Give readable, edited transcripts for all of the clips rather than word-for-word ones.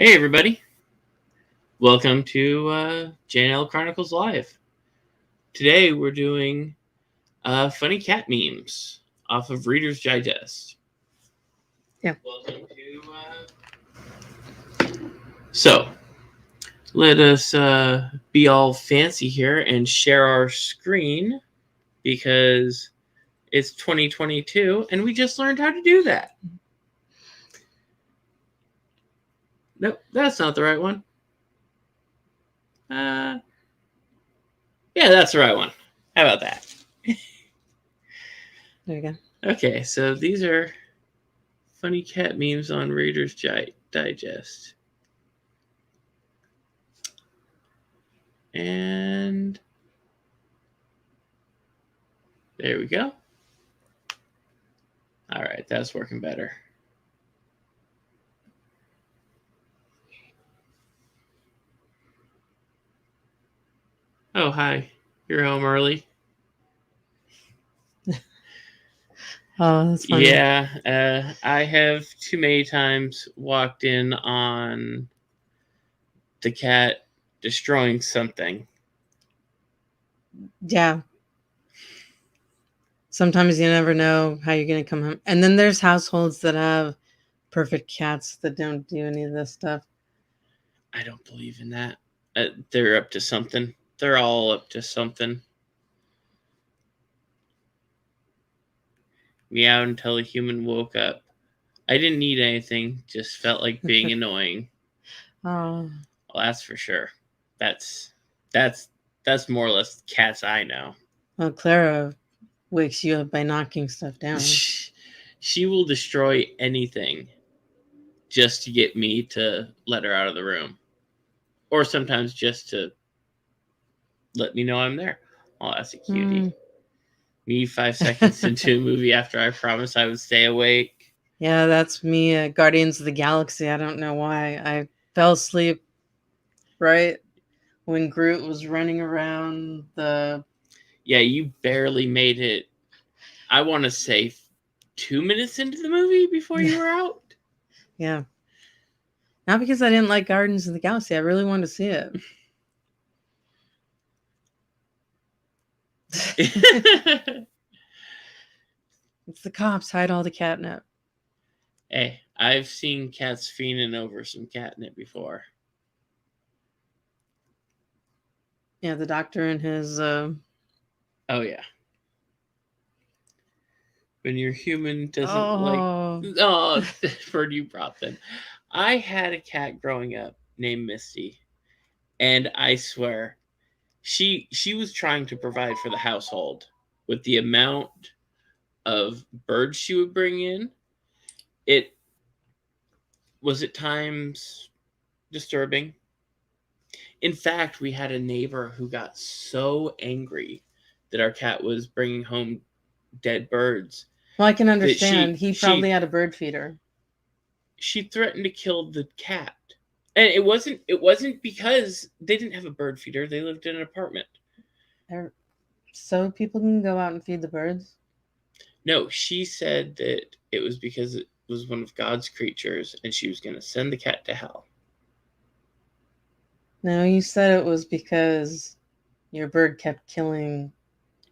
Hey everybody, welcome to JNL Chronicles Live. Today we're doing funny cat memes off of Reader's Digest. Yeah. Welcome to. So, let us be all fancy here and share our screen because it's 2022 and we just learned how to do that. Nope, that's not the right one. Yeah, that's the right one. How about that? There you go. Okay, so these are funny cat memes on Reader's Digest. And there we go. All right, that's working better. Oh, hi. You're home early. Oh, that's funny. Yeah, I have too many times walked in on the cat destroying something. Yeah. Sometimes you never know how you're going to come home. And then there's households that have perfect cats that don't do any of this stuff. I don't believe in that. They're up to something. They're all up to something. Meowed until a human woke up. I didn't need anything, just felt like being annoying. Oh. Well, that's for sure. That's more or less cats I know. Well, Clara wakes you up by knocking stuff down. She will destroy anything just to get me to let her out of the room. Or sometimes just to let me know I'm there. Oh, that's a cutie. Me 5 seconds into a movie after I promised I would stay awake. Yeah, that's me, Guardians of the Galaxy. I don't know why. I fell asleep right when Groot was running around the... Yeah, you barely made it, I want to say, 2 minutes into the movie before you were out. Yeah. Not because I didn't like Guardians of the Galaxy. I really wanted to see it. It's the cops hide all the catnip. Hey, I've seen cats fiending over some catnip before. Yeah, the doctor and his... Oh, yeah. When your human doesn't like... Oh, Bird, you brought them. I had a cat growing up named Misty. And I swear, she was trying to provide for the household with the amount of birds she would bring in. It was at times disturbing. In fact, we had a neighbor who got so angry that our cat was bringing home dead birds. Well, I can understand. He probably had a bird feeder. She threatened to kill the cat. And it wasn't because they didn't have a bird feeder. They lived in an apartment. So people can go out and feed the birds? No, she said that it was because it was one of God's creatures and she was going to send the cat to hell. No, you said it was because your cat kept killing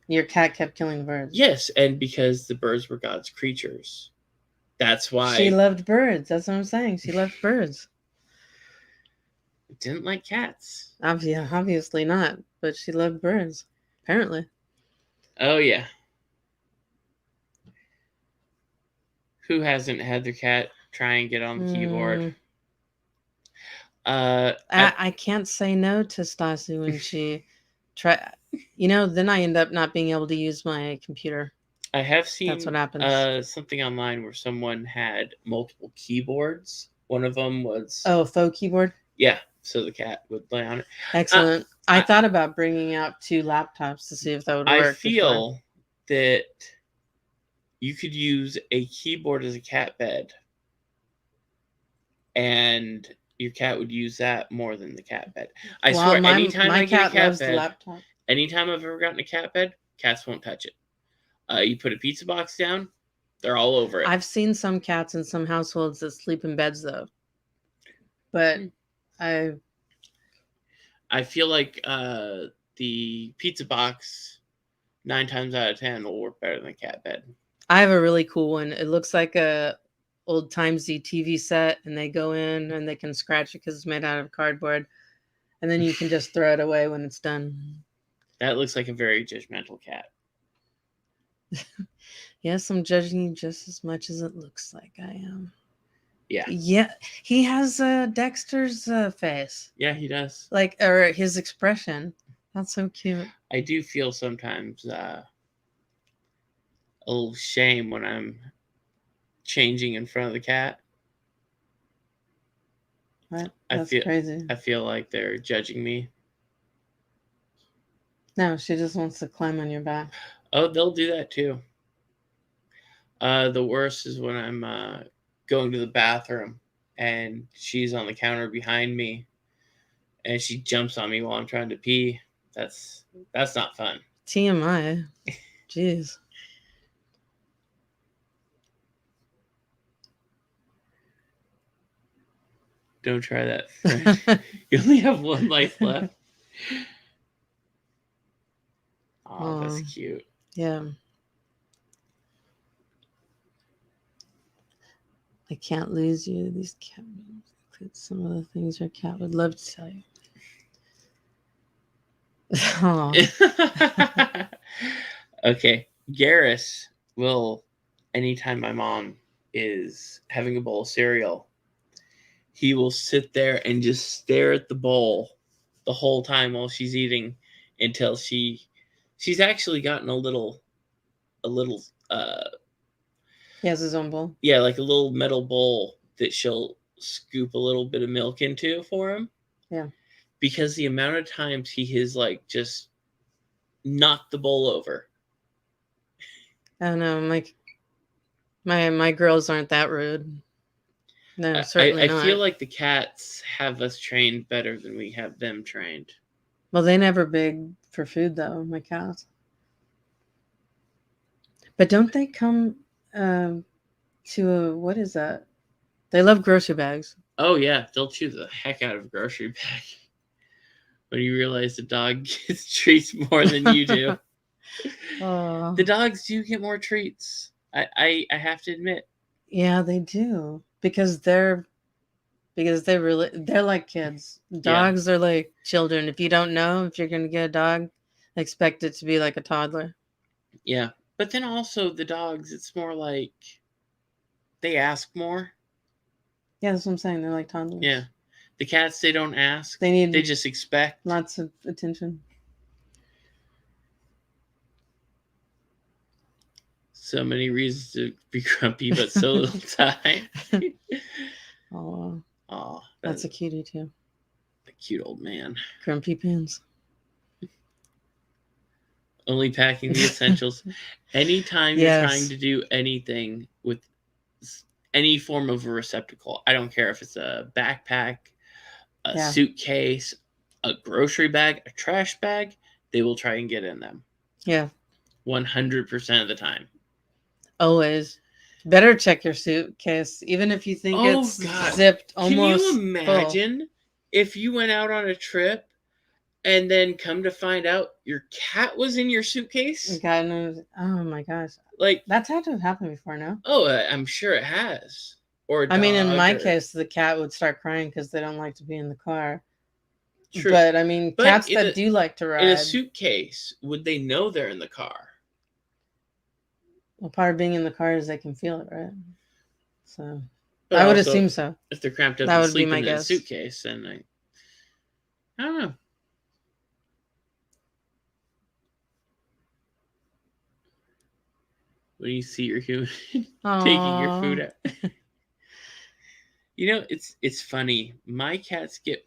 birds. Yes, and because the birds were God's creatures. That's why. She loved birds. That's what I'm saying. She loved birds. Didn't like cats. Obviously not, but she loved birds, apparently. Oh, yeah. Who hasn't had their cat try and get on the keyboard? I can't say no to Stassi when she try. Then I end up not being able to use my computer. I have seen that's what happens. Something online where someone had multiple keyboards. One of them was faux keyboard. Yeah, so the cat would lay on it. Excellent. I thought about bringing out 2 laptops to see if that would work. I feel that you could use a keyboard as a cat bed, and your cat would use that more than the cat bed. I swear, anytime I get a cat bed, laptop. Anytime I've ever gotten a cat bed, cats won't touch it. You put a pizza box down, they're all over it. I've seen some cats in some households that sleep in beds, though. but Hmm. I feel like the pizza box 9 times out of 10 will work better than the cat bed. I have a really cool one. It looks like a old timesy TV set, and they go in and they can scratch it because it's made out of cardboard, and then you can just throw it away when it's done. That looks like a very judgmental cat. Yes, I'm judging you just as much as it looks like I am. Yeah. Yeah, he has Dexter's face. Yeah, he does. Like, or his expression. That's so cute. I do feel sometimes a little shame when I'm changing in front of the cat. What? That's crazy. I feel like they're judging me. No, she just wants to climb on your back. Oh, they'll do that too. The worst is when I'm going to the bathroom and she's on the counter behind me and she jumps on me while I'm trying to pee. That's not fun. TMI. Jeez. Don't try that. You only have one life left. Oh, that's cute. Yeah. I can't lose you. These cat memes include some of the things your cat would love to tell you. Oh. Okay. Garrus will, anytime my mom is having a bowl of cereal, he will sit there and just stare at the bowl the whole time while she's eating until she's actually gotten a little he has his own bowl. Yeah, like a little metal bowl that she'll scoop a little bit of milk into for him. Yeah. Because the amount of times he has like just knocked the bowl over. I don't know, my girls aren't that rude. No, certainly not. I feel like the cats have us trained better than we have them trained. Well, they never beg for food though, my cats. But don't they come to a, what is that? They love grocery bags. Oh yeah, they'll chew the heck out of a grocery bag. When you realize the dog gets treats more than you do. Oh. The dogs do get more treats. I have to admit. Yeah, they do. Because they're like kids. Dogs are like children. If you don't know if you're gonna get a dog, expect it to be like a toddler. Yeah. But then also the dogs, it's more like they ask more. Yeah, that's what I'm saying. They're like toddlers. Yeah. The cats, they don't ask. They just expect. Lots of attention. So many reasons to be grumpy, but so little time. Oh, that's a cutie too. A cute old man. Grumpy pants. Only packing the essentials. Anytime you're trying to do anything with any form of a receptacle, I don't care if it's a backpack, a suitcase, a grocery bag, a trash bag, they will try and get in them. Yeah. 100% of the time. Always. Better check your suitcase, even if you think it's zipped almost. Can you imagine if you went out on a trip and then come to find out your cat was in your suitcase? God knows. Oh my gosh. Like, that's had to have happened before, no? Oh, I'm sure it has. Or I mean, in my case, the cat would start crying because they don't like to be in the car. True. But I mean, cats that do like to ride. In a suitcase, would they know they're in the car? Well, part of being in the car is they can feel it, right? So I would assume so. If they're cramped up and sleeping in a suitcase, then I don't know. When you see your human taking your food out. You know, it's funny. My cats get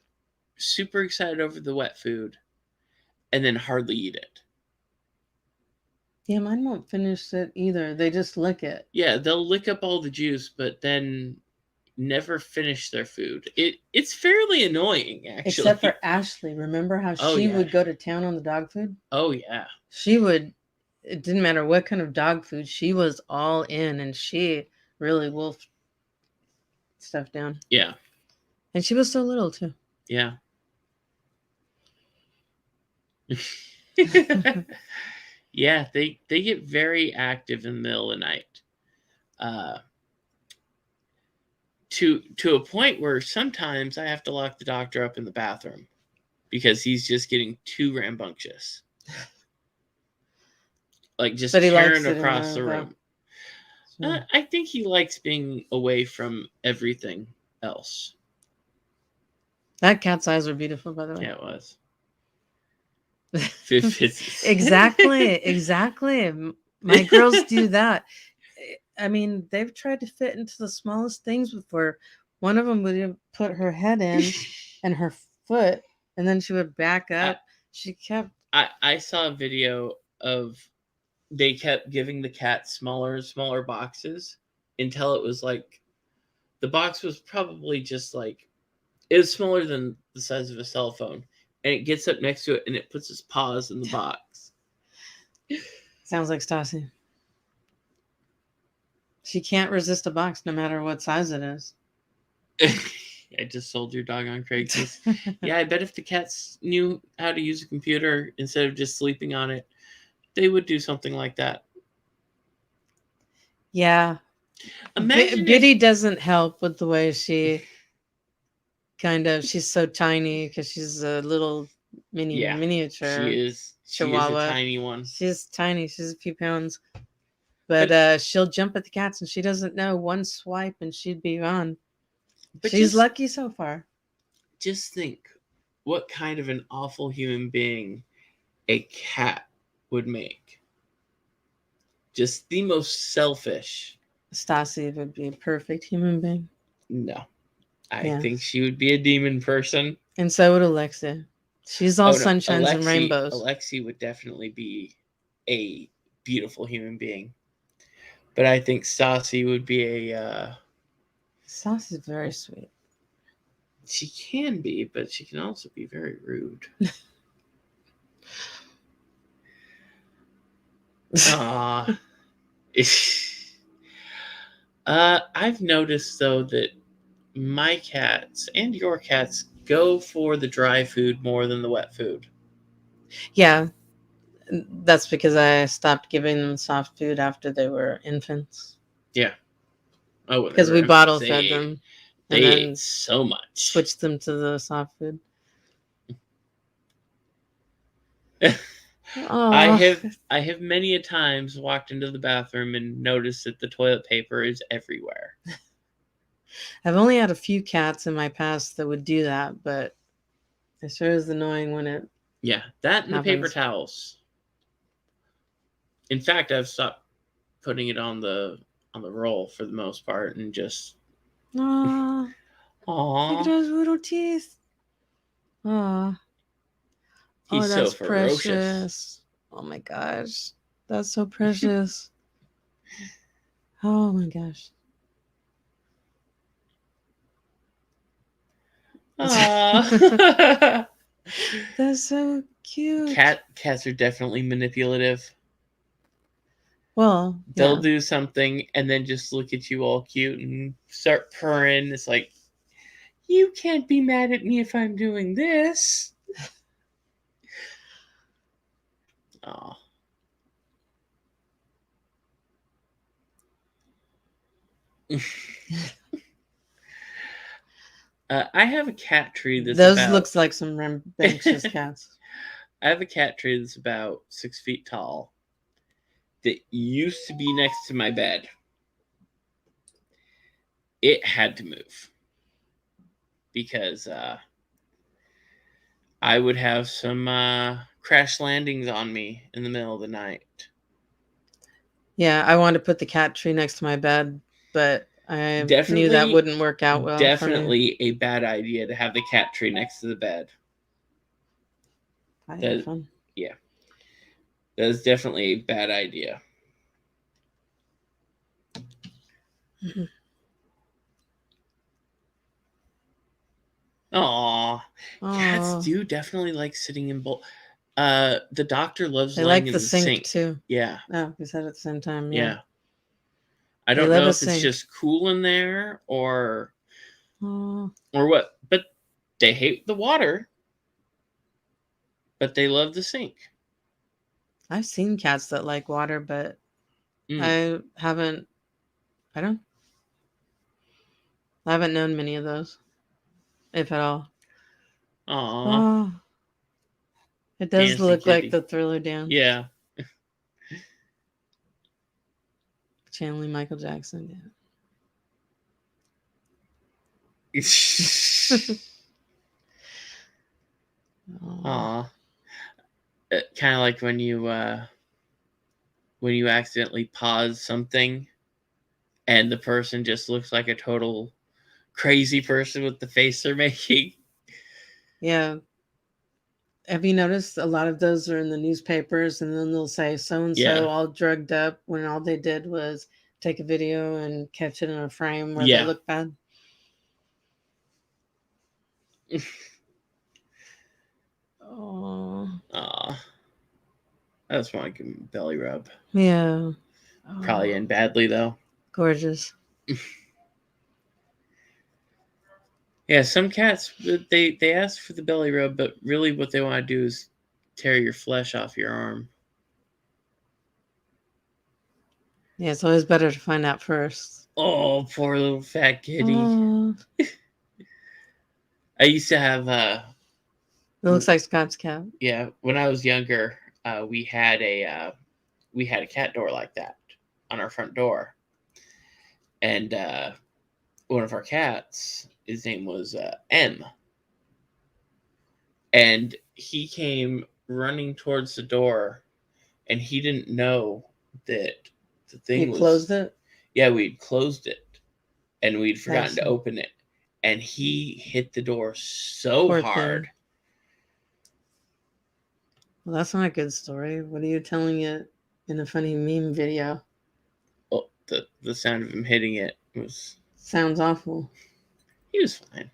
super excited over the wet food and then hardly eat it. Yeah, mine won't finish it either. They just lick it. Yeah, they'll lick up all the juice, but then never finish their food. It's fairly annoying, actually. Except for Ashley. Remember how she would go to town on the dog food? Oh, yeah. She would. It didn't matter what kind of dog food. She was all in, and she really wolfed stuff down. Yeah. And she was so little too. Yeah. Yeah, they get very active in the middle of the night. To a point where sometimes I have to lock the doctor up in the bathroom because he's just getting too rambunctious. Like just But he likes tearing it across the though. room. So, I think he likes being away from everything else. that cat's eyes are beautiful, by the way. Yeah, it was. Exactly. My girls do that. I mean, they've tried to fit into the smallest things before. One of them would put her head in and her foot, and then she would back up. She kept. I saw a video of they kept giving the cat smaller and smaller boxes until it was like the box was probably just like it was smaller than the size of a cell phone, and it gets up next to it and it puts its paws in the box. Sounds like Stassi. She can't resist a box no matter what size it is. I just sold your dog on Craigslist. Yeah, I bet if the cats knew how to use a computer instead of just sleeping on it, they would do something like that. Yeah. Biddy doesn't help with the way she she's so tiny because she's a little miniature. She is Chihuahua. A tiny one. She's tiny. She's a few pounds. But she'll jump at the cats and she doesn't know, one swipe and she'd be gone. But she's lucky so far. Just think what kind of an awful human being a cat would make. Just the most selfish. Stassi would be a perfect human being. No. I think she would be a demon person. And so would Alexia. She's all sunshines and rainbows. Alexia would definitely be a beautiful human being. But I think Stassi would be a... Stassi's very sweet. She can be, but she can also be very rude. I've noticed, though, that my cats and your cats go for the dry food more than the wet food. Yeah. That's because I stopped giving them soft food after they were infants. Yeah. Oh, because we bottle fed them. They ate so much. Switched them to the soft food. I have many a times walked into the bathroom and noticed that the toilet paper is everywhere. I've only had a few cats in my past that would do that, but it sure is annoying when it that and the paper towels. In fact, I've stopped putting it on the roll for the most part and just Aww. Look at those little teeth. Aww. He's that's so ferocious. Precious. Oh my gosh. That's so precious. Oh my gosh. Aww. That's so cute. Cats are definitely manipulative. Well, they'll do something and then just look at you all cute and start purring. It's like, you can't be mad at me if I'm doing this. Oh. I have a cat tree that's looks like some rambunctious cats. I have a cat tree that's about 6 feet tall that used to be next to my bed. It had to move because I would have some crash landings on me in the middle of the night. Yeah, I wanted to put the cat tree next to my bed, but I knew that wouldn't work out well. Definitely a bad idea to have the cat tree next to the bed. Fun. Yeah. That is definitely a bad idea. Mm-hmm. Aww. Cats do definitely like sitting in bowl. The doctor loves laying in the sink too. Yeah. Oh, we said at the same time. Yeah. I don't know if it's just cool in there or Oh, Or what? But they hate the water, but they love the sink. I've seen cats that like water, but Mm. I haven't. I don't. I haven't known many of those, if at all. Aw. Oh, it does Dancing look like kitty. the Thriller dance. Yeah. Channeling Michael Jackson. Aw. Oh. Kind of like when you accidentally pause something and the person just looks like a total crazy person with the face they're making. Yeah. Have you noticed a lot of those are in the newspapers, and then they'll say so and Yeah. so all drugged up when all they did was take a video and catch it in a frame where they Yeah. look bad? Oh, Aw. I just want to give him a belly rub. yeah. Probably end badly though. Gorgeous. Yeah, some cats they ask for the belly rub, but really what they want to do is tear your flesh off your arm. Yeah, it's always better to find out first. Oh, poor little fat kitty. Oh, I used to have it looks like Scott's cat. yeah, when I was younger, we had a cat door like that on our front door, and one of our cats, his name was M, and he came running towards the door, and he didn't know that the thing You was closed it? Yeah, we'd closed it, and we'd forgotten to Excellent. open it, and he hit the door so Poor hard. thing. Well, that's not a good story. What are you telling it in a funny meme video? Oh, the sound of him hitting it was. Sounds awful. He was fine.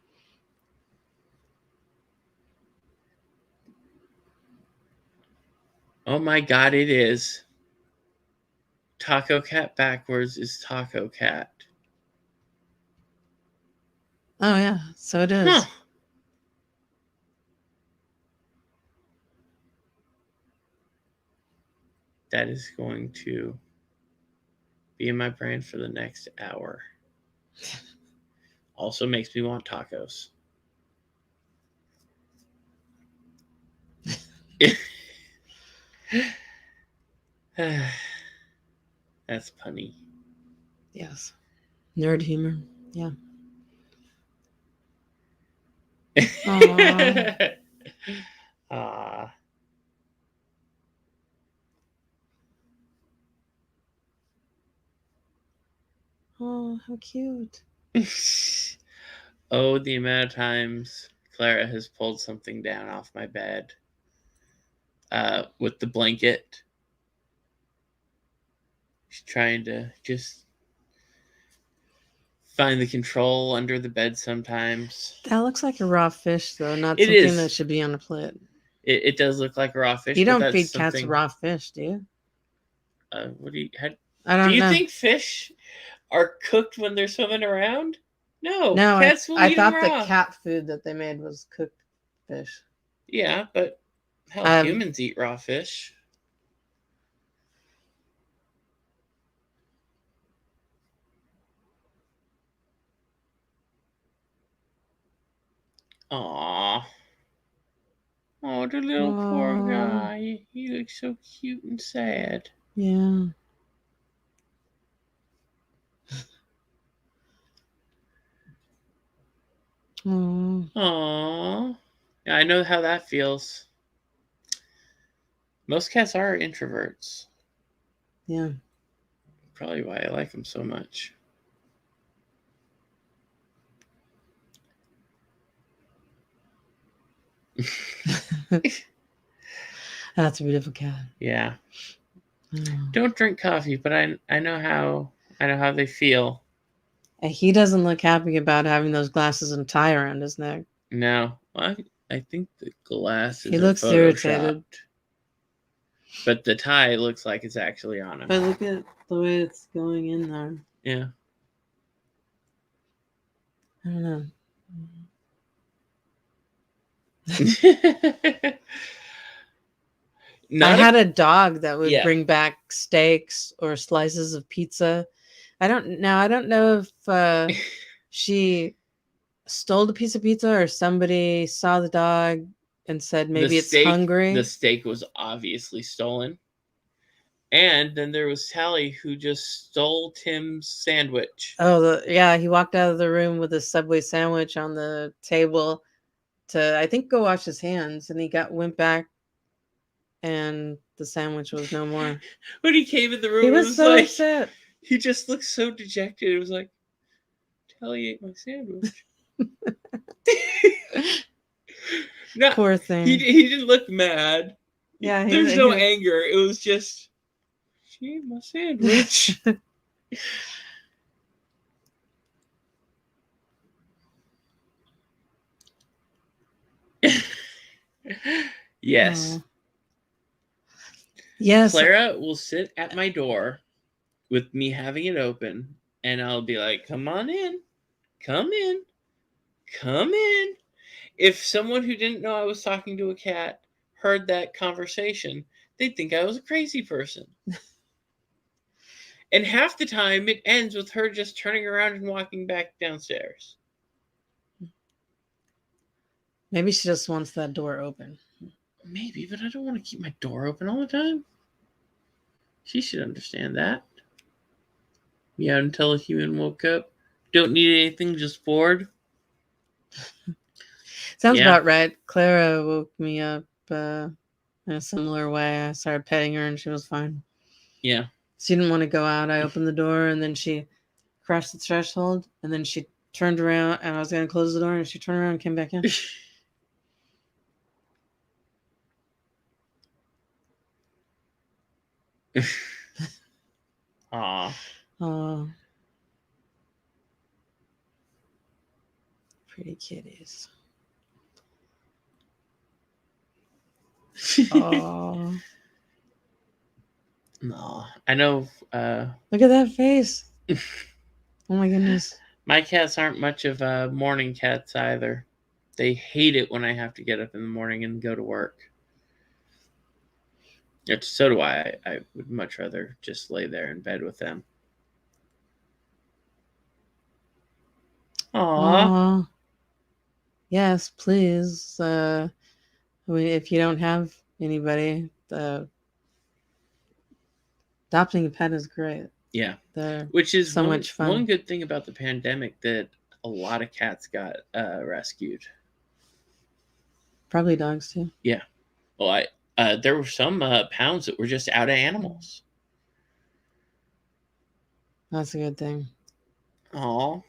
Oh my god, it is. Taco Cat backwards is Taco Cat. Oh, yeah. So it is. Huh. That is going to be in my brain for the next hour. Also makes me want tacos. That's punny. Yes. Nerd humor. Yeah. Ah. Oh, how cute. Oh, the amount of times Clara has pulled something down off my bed with the blanket. She's trying to just find the control under the bed sometimes. That looks like a raw fish, though, not It something is. that should be on a plate. It does look like a raw fish. You but don't that's feed cats something- raw fish, do you? What do you? I don't Do you know. think fish are cooked when they're swimming around? No, No, cats will I eat thought them the raw. cat food that they made was cooked fish. Yeah, but hell, Um, humans eat raw fish. Aww. Oh, the little poor Aw. guy. He looks so cute and sad. Yeah. Aw. Aww. Yeah, I know how that feels. Most cats are introverts. Yeah. Probably why I like them so much. That's a beautiful cat. Yeah. Oh. Don't drink coffee, but I know how they feel. He doesn't look happy about having those glasses and tie around his neck. No, I think the glasses He are looks irritated. photoshopped, but the tie looks like it's actually on him. But look at the way it's going in there. Yeah. I don't know. I Not had a dog that would yeah. bring back steaks or slices of pizza. I don't know if she stole a piece of pizza or somebody saw the dog and said maybe it's The hungry. steak was obviously stolen. And then there was Sally who just stole Tim's sandwich. Oh, yeah, he walked out of the room with a Subway sandwich on the table to, I think, go wash his hands, and he went back, and the sandwich was no more. When he came in the room, He it was was so like upset. he just looked so dejected. It was like, Tally ate my sandwich. No, Poor thing. he didn't look mad. Yeah, There's no anger. It was just she ate my sandwich. Yes. Oh. Yes. Clara will sit at my door with me having it open, and I'll be like, come on in. Come in. Come in. If someone who didn't know I was talking to a cat heard that conversation, they'd think I was a crazy person. And half the time, it ends with her just turning around and walking back downstairs. Maybe she just wants that door open. Maybe, but I don't want to keep my door open all the time. She should understand that. Yeah, until a human woke up. Don't need anything, just bored. Sounds Yeah. about right. Clara woke me up in a similar way. I started petting her and she was fine. Yeah. She didn't want to go out. I opened the door and then she crossed the threshold and then she turned around and I was going to close the door and she turned around and came back in. Aw. Oh, pretty kitties. Oh, No, I know. look at that face. Oh my goodness. My cats aren't much of morning cats either. They hate it when I have to get up in the morning and go to work. So do I. I would much rather just lay there in bed with them. Aww. Aww. Yes, please. If you don't have anybody, adopting a pet is great. Yeah. They're Which is so much fun. One good thing about the pandemic that a lot of cats got rescued. Probably dogs too. Yeah. Well, there were some pounds that were just out of animals. That's a good thing. Aw.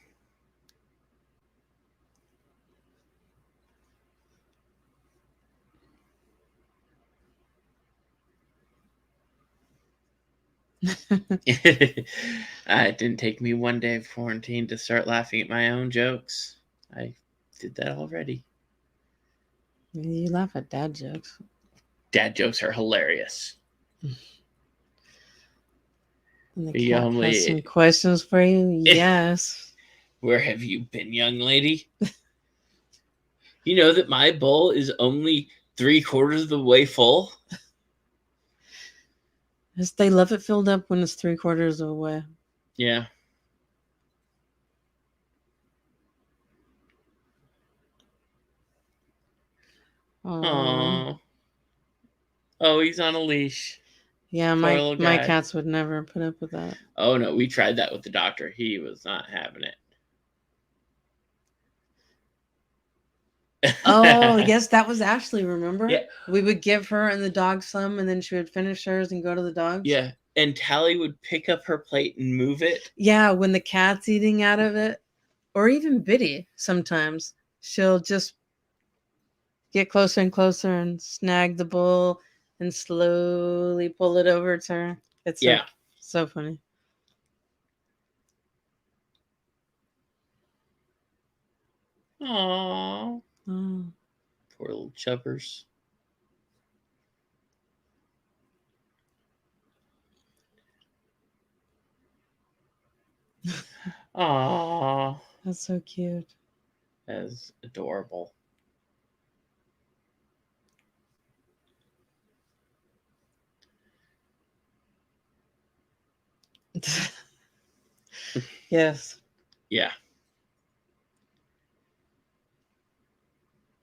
It didn't take me one day of quarantine to start laughing at my own jokes. I did that already. You laugh at dad jokes. Dad jokes are hilarious. And the The cat only- has some questions for you. Yes. Where have you been, young lady? You know that my bowl is only 3/4 of the way full? Yes, they love it filled up when it's 3/4 of the way. Yeah. Aww. Aww. Oh, he's on a leash. Yeah, Poor little my guy. cats would never put up with that. Oh no, we tried that with the doctor. He was not having it. Oh, yes, that was Ashley, remember? Yeah. We would give her and the dog some, and then she would finish hers and go to the dogs. Yeah. And Tally would pick up her plate and move it. Yeah, when the cat's eating out of it, or even Biddy sometimes, she'll just get closer and closer and snag the bowl and slowly pull it over to her. It's so funny. Aww. Oh. Poor little chubbers. Aww. That's so cute. That is adorable. Yes. Yeah.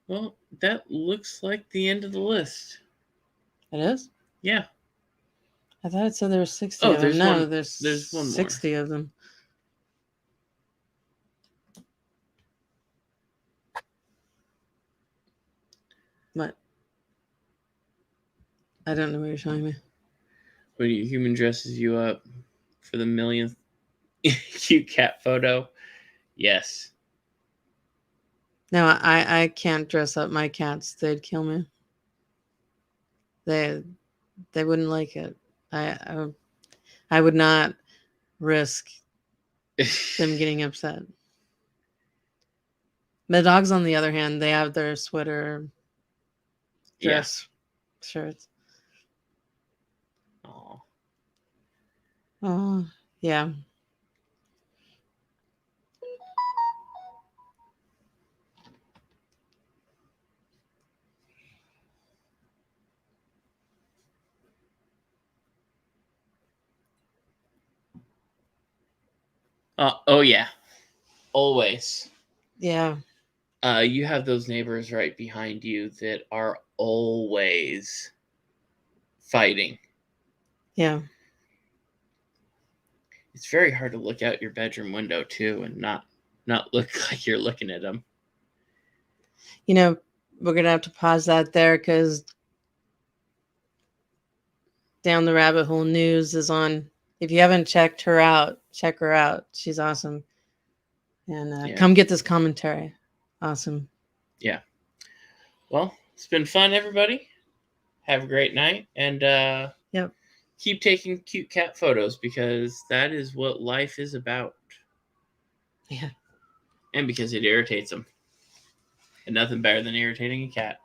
Well, that looks like the end of the list. It is? Yeah. I thought it said there were 60 Oh, of them. there's No, one. there's There's one more. 60 of them. What? I don't know what you're showing me. When your human dresses you up for the millionth cute cat photo. Yes. No, I can't dress up my cats. They'd kill me. They wouldn't like it. I would not risk them getting upset. The dogs, on the other hand, they have their sweater dress shirts. Aw. Oh, yeah. Oh yeah. Always. Yeah. You have those neighbors right behind you that are always fighting. Yeah. It's very hard to look out your bedroom window too and not look like you're looking at them. You know, we're going to have to pause that there because Down the Rabbit Hole News is on. If you haven't checked her out, check her out. She's awesome. And come get this commentary. Awesome. Yeah. Well, it's been fun, everybody. Have a great night. And Yep. keep taking cute cat photos because that is what life is about. Yeah. And because it irritates them. And nothing better than irritating a cat.